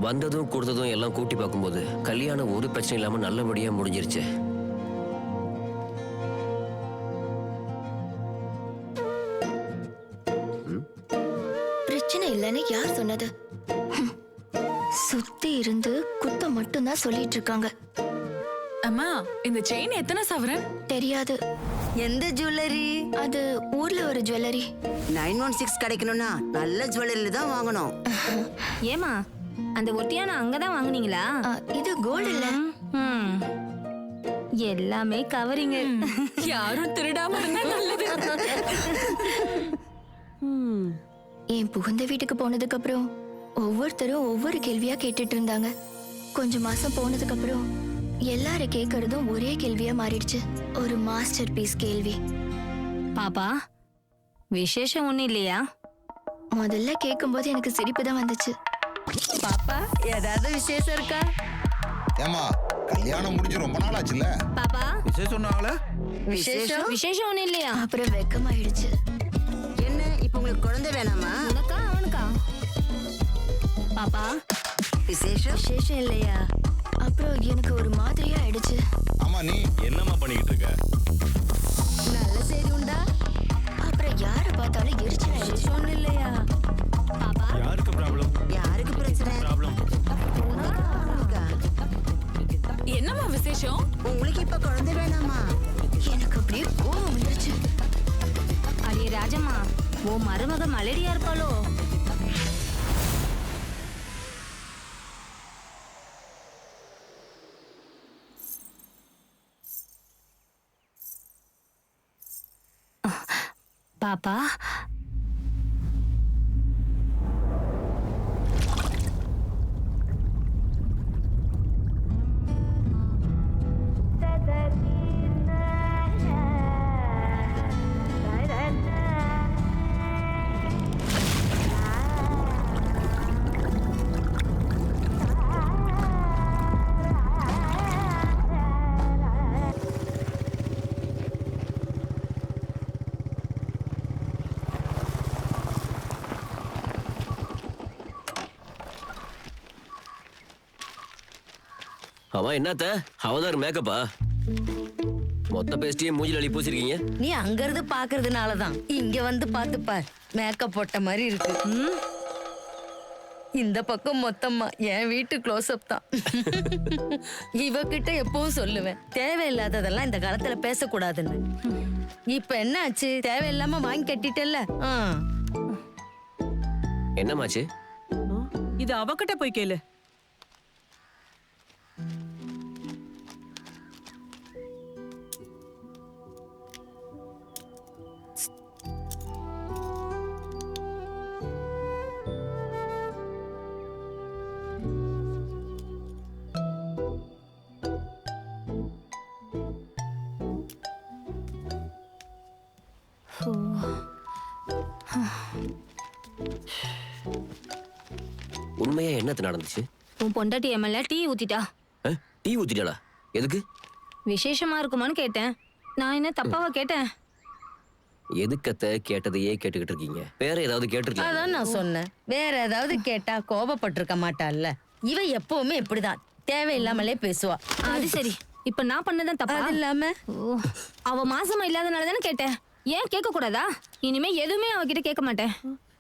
வந்ததும் கொடுத்ததும் எல்லாம் கூட்டி பார்க்கும்போது கல்யாணம் ஒரு பிரச்சனை இல்லாம நல்லபடியா முடிஞ்சிருச்சு. பிரச்சனை இல்லைன்னு யார் சொன்னது? சுத்தி இருந்து குத்தம் மட்டும்தான் சொல்லிட்டு இருக்காங்க. அம்மா, இந்த செயின் எத்தனை சவரன்? தெரியாது. எந்த ஜுவல்லரி? அது ஊர்ல ஒரு ஜுவல்லரி. 916 கிடைக்கணும்னா நல்ல ஜுவல்லரி தான் வாங்கணும். ஏமா அந்த ஒட்டியான அங்கதான் வாங்குனீங்களா? இது கோல்டு இல்ல. எல்லாமே கவரிங்க. யாரும் திருடாம இருந்தா நல்லது. என் புகுந்த வீட்டுக்கு போனதுக்கு அப்புறம் ஒவ்வொருத்தரும் ஒவ்வொரு கேள்வியா கேட்டுட்டு இருந்தாங்க. கொஞ்சம் மாசம் போனதுக்கு அப்புறம் எல்லாரும் கேட்கறதும் ஒரே கேள்வியா மாறிடுச்சு. ஒரு மாஸ்டர் பீஸ் கேள்வி. பாப்பா, விசேஷம் ஒண்ணு இல்லையா? முதல்ல கேட்கும்போது எனக்கு சிரிப்பு தான் வந்துச்சு. பாப்பா, ஏதாவது விசேஷம் இருக்கா? ஏமா, கல்யாணம் முடிஞ்சு ரொம்ப நாள் ஆச்சுல. பாப்பா, விசேஷம் சொன்னாங்களே. விசேஷம் ஒண்ணு இல்லையா? அப்புறம் வெக்கமாயிடுச்சு. என்ன இப்ப உங்களுக்கு குழந்தை வேணாமா? உனக்கா அவனுக்கா? பாப்பா, விசேஷம் இல்லையா? அப்புறம் எனக்கு ஒரு மாதிரியா ஆயிடுச்சு. ஆமா, நீ என்னம்மா பண்ணிக்கிட்டு இருக்க? நல்ல செய்தி உண்டா? அப்புறம் யார பார்த்தாலும் எரிச்சல் ஆயிடுச்சு. ஒண்ணு இல்லையா? பாப்பா, யாருக்கு ப்ராப்ளம்? யாருக்கு பிரச்சனை? ப்ராப்ளம். உனக்கா? என்னம்மா விசேஷம்? உங்களுக்கு இப்ப குழந்தை வேணாமா? எனக்கு அப்படியே கோவம் வந்துருச்சு. அடியே ராஜம்மா, ஓ மருமக மலேரியா இருப்பாளோ? பாப்பா, அவன் என்னத்த அவதார் மேக்கப்பா? மொத்த பேஸ்டியும் மூஞ்சில அள்ளி பூசிருக்கீங்க. நீ அங்க இருந்து பாக்குறதுனாலதான் இங்க வந்து பாத்துப்பார். மேக்கப் போட்ட மாதிரி இருக்கு. இந்த பக்கம் மொத்தமா என் வீட்டு க்ளோஸ்அப் தான். இவகிட்ட எப்பவும் சொல்லுவேன், தேவையில்லாததெல்லாம் இந்த காலத்துல பேசக்கூடாதுன்னு. இப்ப என்ன ஆச்சு? தேவையில்லாம வாங்கி கட்டிட்டல்ல. என்னமாச்சு? இது அவகிட்ட போய் கேளு. உண்மையா என்னத்து நடந்துச்சு? உன் பொண்டாட்டி எம்எல்ஏ டீ ஊத்திட்டா. டீ ஊத்திட்டாளா? எதுக்கு? விசேஷமா இருக்குமான்னு கேட்டேன். நான் என்ன தப்பாவா கேட்டேன்? எதுக்கத்த கேட்டதையே கேட்டுக்கிட்டு இருக்கீங்க? வேற ஏதாவது கேட்டிருக்கீங்க? அதான் நான் சொன்னேன், வேற ஏதாவது கேட்டா கோபப்பட்டிருக்க மாட்டாள்ல. இவ எப்பவுமே இப்படிதான், தேவையில்லாமலே பேசுவா. அது சரி, இப்ப நான் பண்ணதான் தப்பா? அது இல்லாம அவ மாசமா இல்லாதனால தானே கேட்டேன். ஏன் கேட்க கூடாதா? இனிமே எதுவுமே அவகிட்ட கேட்க மாட்டேன்.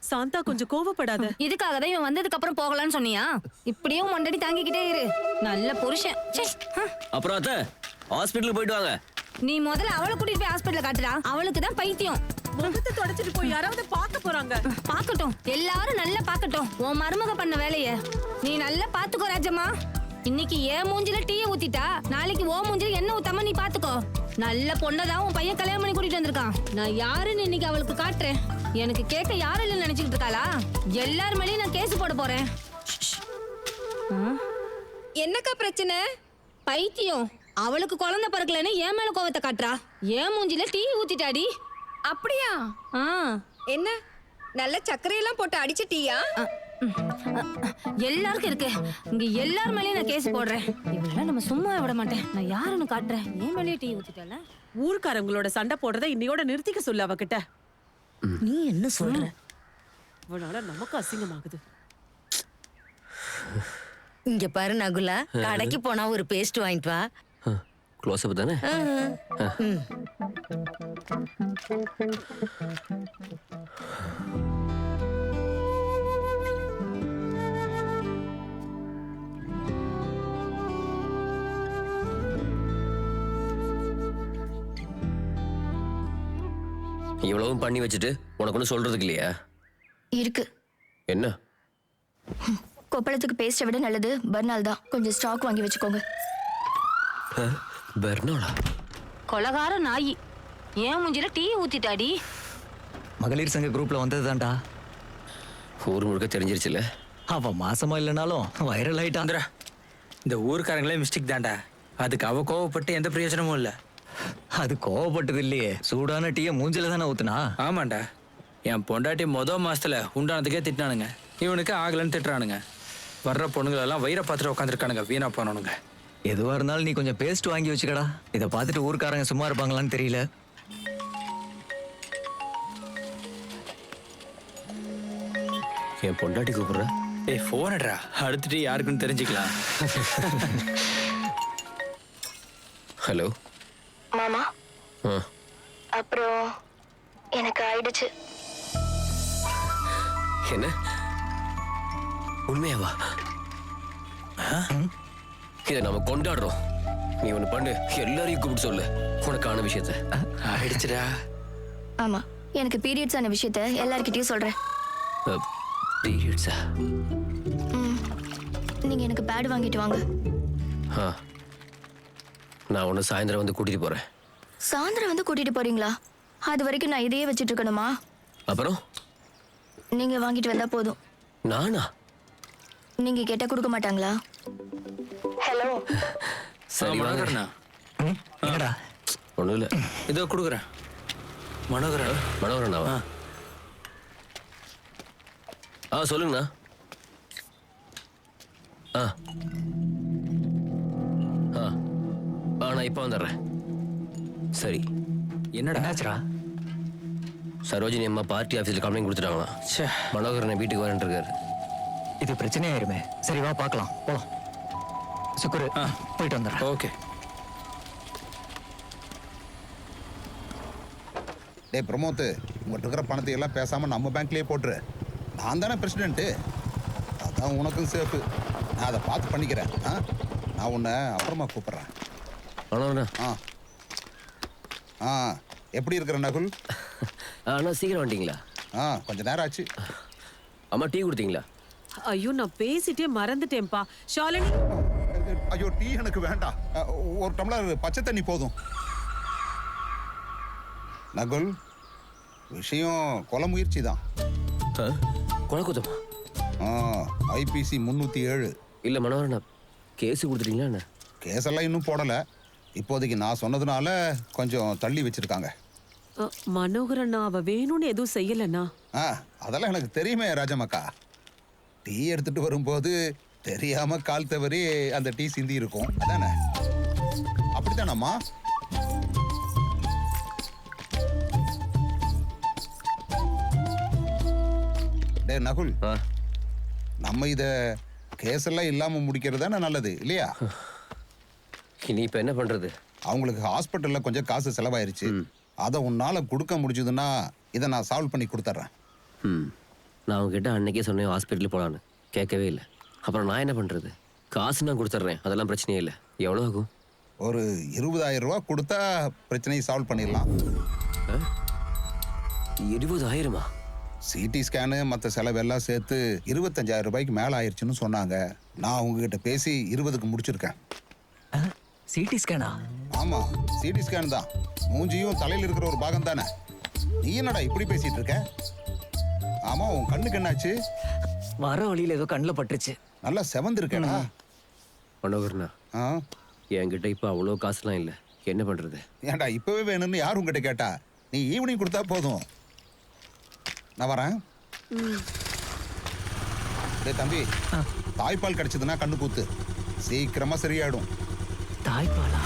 சாந்தா, கொஞ்சம் கோவப்படாத. இதுக்காக தான் இவன் வந்ததுக்கு அப்புறம் போகலான்னு சொன்னியா? இப்படியும் மொண்டடி தாங்கிக்கிட்டே இரு. நல்ல புருஷன். அப்புறம் அத்த ஹாஸ்பிட்டலுக்கு போயிட்டு வாங்க. நீ முதல்ல அவளை கூட்டிட்டு போய் ஹாஸ்பிட்டல்ல காட்டுடா. அவளுக்கு தான் பைத்தியம். முகத்தை தொடச்சிட்டு போய் யாராவது பார்க்க போறாங்க. பாக்கட்டும், எல்லாரும் நல்லா பாக்கட்டும் உன் மருமக பண்ண வேலைய. நீ நல்லா பாத்துக்கோ ராஜம்மா. இன்னைக்கு ஏன் மூஞ்சில டீயை ஊத்திட்டா, நாளைக்கு ஓ மூஞ்சில என்ன ஊத்தாம நீ பாத்துக்கோ. நல்ல பொண்ணதான் உன் பையன் கல்யாணம் பண்ணி கூட்டிட்டு வந்திருக்கான். நான் யாருன்னு இன்னைக்கு அவளுக்கு காட்டுறேன். எனக்கு கேட்க யாரும் இல்லைன்னு நினைச்சுக்கிட்டு இருக்காளா? எல்லார் மேலயும் நான் கேஸ் போட போறேன். என்னக்கா பிரச்சனை? பைத்தியம். அவளுக்கு குழந்தை பிறக்கலன்னு என் மேல கோவத்தை காட்டுறா. ஏன் மூஞ்சில டீ ஊத்திட்டாடி. அப்படியா? என்ன நல்ல சர்க்கரையெல்லாம் போட்டு அடிச்ச டீயா? எல்லாருக்கும் இருக்கு. இங்க எல்லார் மேலயும் நான் கேஸ் போடுறேன். இவெல்லாம் நம்ம சும்மா விட மாட்டேன். நான் யாருன்னு காட்டுறேன். ஏன் மேலேயே டீ ஊத்திட்டல. ஊர்க்காரங்களோட சண்டை போடுறத இன்னையோட நிறுத்திக்க சொல்லு அவகிட்ட. நீ என்ன சொல்ற? அவனால நமக்கு அசிங்கமாகுது. இங்க பாரு நகுலா, கடைக்கு போனா ஒரு பேஸ்ட் வாங்கிட்டு வா. க்ளோஸ் அப் தானே? ம். இவ்வளவும் பண்ணி வச்சுட்டு உனக்கு ஒன்றும் சொல்றதுக்கு இல்லையா? இருக்கு. என்ன? கொப்பளத்துக்கு பேஸ்ட்டை விட நல்லது பர்னால் தான். கொஞ்சம் ஸ்டாக் வாங்கி வச்சுக்கோங்க. பெர்னாலா? கொலகார நாயி, ஏன் மூஞ்சில டீ ஊத்திட்டாடி? மகளிர் சங்க குரூப்ல வந்ததுதான்டா. ஊர் முழுக்க தெரிஞ்சிருச்சுல்ல. அவ மாசமா இல்லைனாலும் வைரல் ஆயிட்டான். இந்த ஊர்க்காரங்களே மிஸ்டேக் தான்டா. அதுக்கு அவ கோவப்பட்டு எந்த பிரயோஜனமும் இல்ல. அது கோவப்பட்டது இல்லையே, சூடான டீயை மூஞ்சில தானே ஊத்துனா. ஆமாண்டா, என் பொண்டாட்டி மாசத்துல உண்டானதுக்கே திட்டினானுங்க. இவனுக்கு ஆகலன்னு திட்டுறானுங்க. வர்ற பொண்ணுங்களெல்லாம் வயிறை பார்த்துட்டு உட்காந்துருக்கானுங்க, வீணா போனவனுங்க. எதுவா இருந்தாலும் நீ கொஞ்சம் பேஸ்ட் வாங்கி வச்சுக்கடா. இதை பார்த்துட்டு ஊர்க்காரங்க சும்மா இருப்பாங்களான்னு தெரியல. என் பொண்டாட்டி கூப்பிடுற? ஏய் போனடா, அடுத்துட்டு யாருக்குன்னு தெரிஞ்சுக்கலாம். ஹலோ மாமா, அப்புறம் எனக்கு ஆயிடுச்சு. என்ன? உண்மையாவா? இதை நம்ம கொண்டாடுறோம். நீ ஒண்ணு பண்ணு, எல்லாரையும் கூப்பிட்டு சொல்லு உனக்கான விஷயத்த. ஆயிடுச்சுடா. ஆமா, எனக்கு பீரியட்ஸ் ஆன விஷயத்த எல்லார்கிட்டயும் சொல்றேன். பீரியட்ஸா? நீங்க எனக்கு பேட் வாங்கிட்டு வாங்க. நான் உன்னை சாயந்தரம் வந்து கூட்டிட்டு போறேன். சாயந்தரம் வந்து கூட்டிட்டு போறீங்களா? அது வரைக்கும் நான் இதையே வச்சுட்டு இருக்கணுமா? அப்புறம் நீங்க வாங்கிட்டு வந்தா போதும். நானா? நீங்க கேட்டா கொடுக்க மாட்டாங்களா? ஹலோ, சரி வாங்க. மனோகரனா? என்னடா? ஒண்ணும் இல்ல. இதோ கொடுக்குறேன். மனோகரன். மனோகரனாவா? சொல்லுங்கண்ணா. நான் இப்ப வந்துடுறேன். சரி. என்னடா என்னாச்சுடா? சரோஜினி அம்மா பார்ட்டி ஆஃபீஸில் கம்ப்ளைண்ட் கொடுத்துட்டாங்களாம். ச்சே. மனோகரனை வீட்டுக்கு வரேன் இருக்காரு. இது பிரச்சனையாயிருமே. சரி வா பார்க்கலாம், போலாம். சுக்குரு, போயிட்டு வந்துடுறேன். ஓகே. டேய் பிரமோத், உங்கள்கிட்ட இருக்கிற பணத்தை எல்லாம் பேசாம நம்ம பேங்க்லயே போட்டுரு. நான் தானே பிரசிடென்ட்டு, அதான் உனக்கும் சேஃபு. நான் அதை பார்த்து பண்ணிக்கிறேன். நான் உன்னை அப்புறமா கூப்பிட்றேன். மனோகரனா? எப்படி இருக்கிற நகுல்? அண்ணா சீக்கிரம் வந்துட்டீங்களா? கொஞ்சம் நேரம் ஆச்சு. அம்மா டீ கொடுத்தீங்களா? ஐயோ, நான் பேசிட்டே மறந்துட்டேன்ப்பா. ஷாலினி, ஐயோ டீ எனக்கு வேண்டாம். ஒரு டம்ளர் பச்சை தண்ணி போதும். நகுல், விஷயம் கொலை முயற்சி தான். கொலை குத்தமா? IPC 307. இல்லை மனோகரனா, கேஸு கொடுத்துட்டீங்களா என்ன? கேஸெல்லாம் இன்னும் போடலை. இப்போதைக்கு நான் சொன்னதுனால கொஞ்சம் தள்ளி வச்சிருக்காங்க. மனோகரன் அவ வேணும்னு எதுவும் செய்யலண்ணா. அதெல்லாம் எனக்கு தெரியுமே ராஜமக்கா. டீ எடுத்துட்டு வரும்போது தெரியாம கால் தவறி அந்த டீ சிந்தி இருக்கும், அதானே? அப்படித்தானம்மா? டே நகுல், நம்ம இத கேஸெல்லாம் இல்லாம முடிக்கிறது தானே நல்லது இல்லையா? இனி இப்போ என்ன பண்றது? அவங்களுக்கு ஹாஸ்பிட்டல்ல கொஞ்சம் காசு செலவாயிருச்சு. அதை உன்னால கொடுக்க முடிஞ்சதுன்னா இதை நான் சால்வ் பண்ணி கொடுத்துட்றேன். நான் உங்ககிட்ட அன்னைக்கே சொன்னேன் ஹாஸ்பிட்டல் போகலான்னு, கேட்கவே இல்லை. அப்புறம் நான் என்ன பண்றது? காசு நான் கொடுத்துட்றேன், அதெல்லாம் பிரச்சனையே இல்லை. எவ்வளோ ஆகும்? ஒரு 20,000 ரூபா கொடுத்தா பிரச்சனையை சால்வ் பண்ணிடலாம். 20,000? சிடி ஸ்கேனு மற்ற செலவெல்லாம் சேர்த்து 25,000 ரூபாய்க்கு மேலே ஆயிடுச்சுன்னு சொன்னாங்க. நான் உங்ககிட்ட பேசி 20க்கு முடிச்சிருக்கேன். சிடி ஸ்கேனா? ஆமா, சிடி ஸ்கேன் தான். மூஞ்சியும் தலையில் இருக்கிற ஒரு பாகம் தானே. நீ என்னடா இப்படி பேசிட்டு இருக்க? ஆமா, உன் கண்ணுக்கு என்னாச்சு? வர வழியில ஏதோ கண்ணில் பட்டுருச்சு. நல்லா செவந்திருக்கேடா. மனோகரனா, என்கிட்ட இப்போ அவ்வளோ காசுலாம் இல்லை, என்ன பண்றது? ஏன்டா இப்பவே வேணும்னு யார் உங்ககிட்ட கேட்டா? நீ ஈவினிங் கொடுத்தா போதும். நான் வரேன். டேய் தம்பி, தாய்ப்பால் கிடைச்சதுன்னா கண்ணு கூத்து, சீக்கிரமா சரியாயிடும். தாய்ப்பாலா?